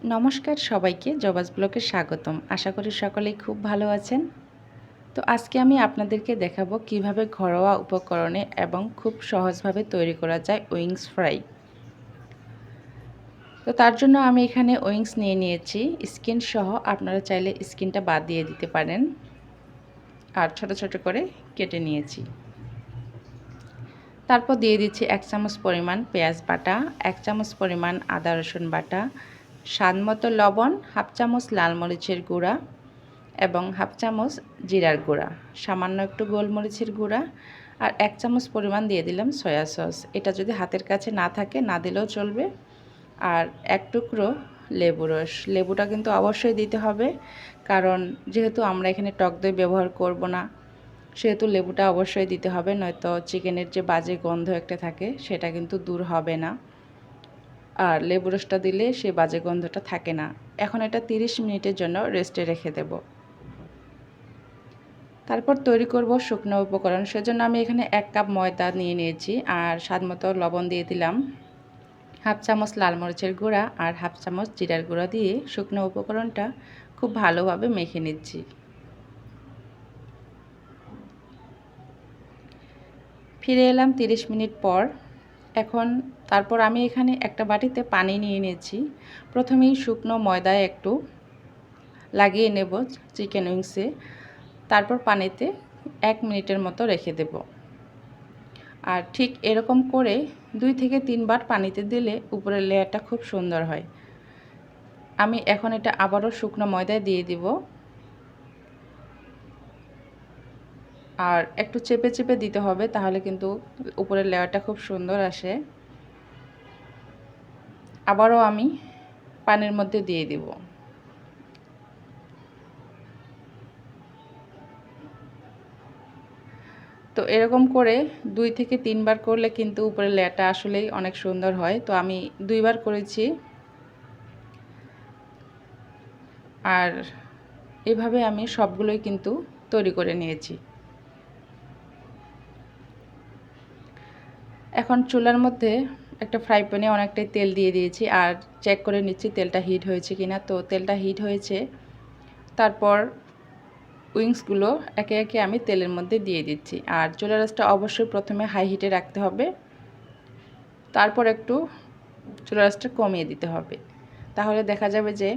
নমস্কার সবাইকে জবাস ব্লগে স্বাগতম। আশা করি সকলেই খুব ভালো আছেন। তো আজকে আমি আপনাদেরকে দেখাবো কিভাবে ঘরোয়া উপকরণে এবং খুব সহজভাবে তৈরি করা যায় উইংস ফ্রাই। তো তার জন্য আমি এখানে উইংস নিয়ে নিয়েছি স্কিন সহ, আপনারা চাইলে স্কিনটা বাদ দিয়ে দিতে পারেন। আর ছোট ছোট করে কেটে নিয়েছি। তারপর দিয়ে দিচ্ছি 1 চামচ পরিমাণ পেঁয়াজ বাটা, 1 চামচ পরিমাণ আদা রসুন বাটা, স্বাদ মতো লবণ, হাফ চামচ লাল মরিচের গুঁড়া এবং হাফ চামচ জিরার গুঁড়া, সামান্য একটু গোলমরিচের গুঁড়া আর 1 চামচ পরিমাণ দিয়ে দিলাম সয়া সস। এটা যদি হাতের কাছে না থাকে না দিলেও চলবে। আর এক টুকরো লেবু রস, লেবুটা কিন্তু অবশ্যই দিতে হবে, কারণ যেহেতু আমরা এখানে টক দই ব্যবহার করব না, সেহেতু লেবুটা অবশ্যই দিতে হবে, নয়তো চিকেনের যে বাজে গন্ধ একটা থাকে সেটা কিন্তু দূর হবে না। আর লেবু রসটা দিলে সেই বাজে গন্ধটা থাকে না। এখন এটা 30 মিনিটের জন্য রেস্টে রেখে দেব। তারপর তৈরি করব শুকনো উপকরণ। সেজন্য আমি এখানে 1 কাপ ময়দা নিয়ে নিয়েছি আর স্বাদমতো লবণ দিয়ে দিলাম, হাফ চামচ লাল মরিচের গুঁড়া আর হাফ চামচ জিরার গুঁড়া দিয়ে শুকনো উপকরণটা খুব ভালোভাবে মেখে নিচ্ছি। ফিরে এলাম 30 মিনিট পর। তারপর আমি এখানে একটা বাটিতে পানি নিয়ে নিয়েছি। প্রথমেই শুকনো ময়দায় একটু লাগিয়ে নেব চিকেন উইংসে, তারপর পানিতে 1 মিনিটের মতো রেখে দেব। আর ঠিক এরকম করে 2 থেকে 3 বার পানিতে দিলে উপরের লেয়ারটা খুব সুন্দর হয়। আমি এখন এটা আবারও শুকনো ময়দায় দিয়ে দিব আর একটু চেপে চেপে দিতে হবে, তাহলে কিন্তু উপরের লেয়ারটা খুব সুন্দর আসে। আবারও আমি পানির মধ্যে দিয়ে দিব। তো এরকম করে 2 থেকে 3 বার করলে কিন্তু উপরের লেয়ারটা আসলেই অনেক সুন্দর হয়। তো আমি 2 বার করেছি। আর এভাবে আমি সবগুলোই কিন্তু তৈরি করে নিয়েছি। এখন চুলার মধ্যে একটা ফ্রাই প্যানে অনেকটাই তেল দিয়ে দিয়েছি আর চেক করে নিচ্ছি তেলটা হিট হয়েছে কিনা। তো তেলটা হিট হয়েছে। তারপর উইংসগুলো একে একে আমি তেলের মধ্যে দিয়ে দিচ্ছি। আর চুলার আঁচটা অবশ্যই প্রথমে হাই হিটে রাখতে হবে, তারপর একটু চুলার আঁচটা কমিয়ে দিতে হবে। তাহলে দেখা যাবে যে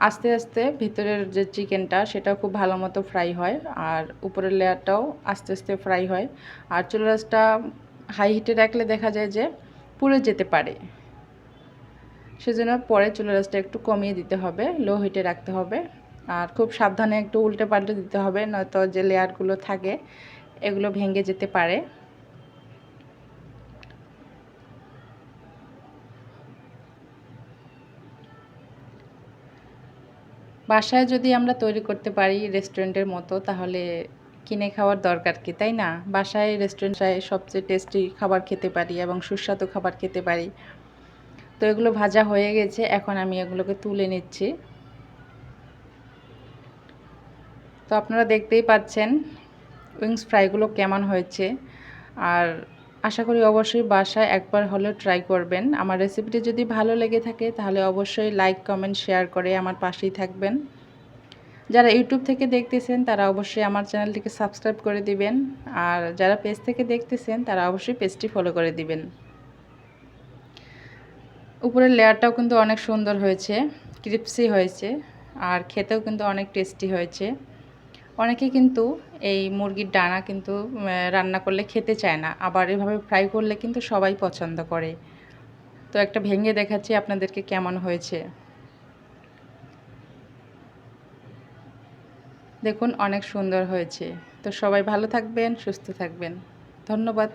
আস্তে আস্তে ভিতরের যে চিকেনটা সেটা খুব ভালো মতো ফ্রাই হয় আর উপরের লেয়ারটাও আস্তে আস্তে ফ্রাই হয়। আর চুলার আঁচটা হাই হিটে রাখলে দেখা যায় যে পুড়ে যেতে পারে, সেজন্য পরে চুলার আঁচটা একটু কমিয়ে দিতে হবে, লো হিটে রাখতে হবে। আর খুব সাবধানে একটু উল্টে পাল্টে দিতে হবে, নয়তো যে লেয়ারগুলো থাকে এগুলো ভেঙে যেতে পারে। বাসায় যদি আমরা তৈরি করতে পারি রেস্টুরেন্টের মতো, তাহলে কিনে খাওয়ার দরকার কি, তাই না? বাসায় রেস্টুরেন্টে সবচেয়ে টেস্টি খাবার খেতে পারি এবং সুস্বাদু খাবার খেতে পারি। তো এগুলো ভাজা হয়ে গেছে, এখন আমি এগুলোকে তুলে নিচ্ছি। তো আপনারা দেখতেই পাচ্ছেন উইংস ফ্রাইগুলো কেমন হয়েছে। আর আশা করি অবশ্যই বাসায় একবার হলেও ট্রাই করবেন। আমার রেসিপিটি যদি ভালো লেগে থাকে তাহলে অবশ্যই লাইক কমেন্ট শেয়ার করে আমার পাশেই থাকবেন। যারা ইউটিউব থেকে দেখতেছেন তারা অবশ্যই আমার চ্যানেলটিকে সাবস্ক্রাইব করে দিবেন, আর যারা পেজ থেকে দেখতেছেন তারা অবশ্যই পেজটি ফলো করে দিবেন। উপরের লেয়ারটাও কিন্তু অনেক সুন্দর হয়েছে, ক্রিপসি হয়েছে আর খেতেও কিন্তু অনেক টেস্টি হয়েছে। অনেকে কিন্তু এই মুরগির ডানা কিন্তু রান্না করলে খেতে চায় না, আবার এভাবে ফ্রাই করলে কিন্তু সবাই পছন্দ করে। তো একটা ভেঙে দেখাচ্ছি আপনাদেরকে কেমন হয়েছে। দেখুন অনেক সুন্দর হয়েছে। তো সবাই ভালো থাকবেন, সুস্থ থাকবেন। ধন্যবাদ।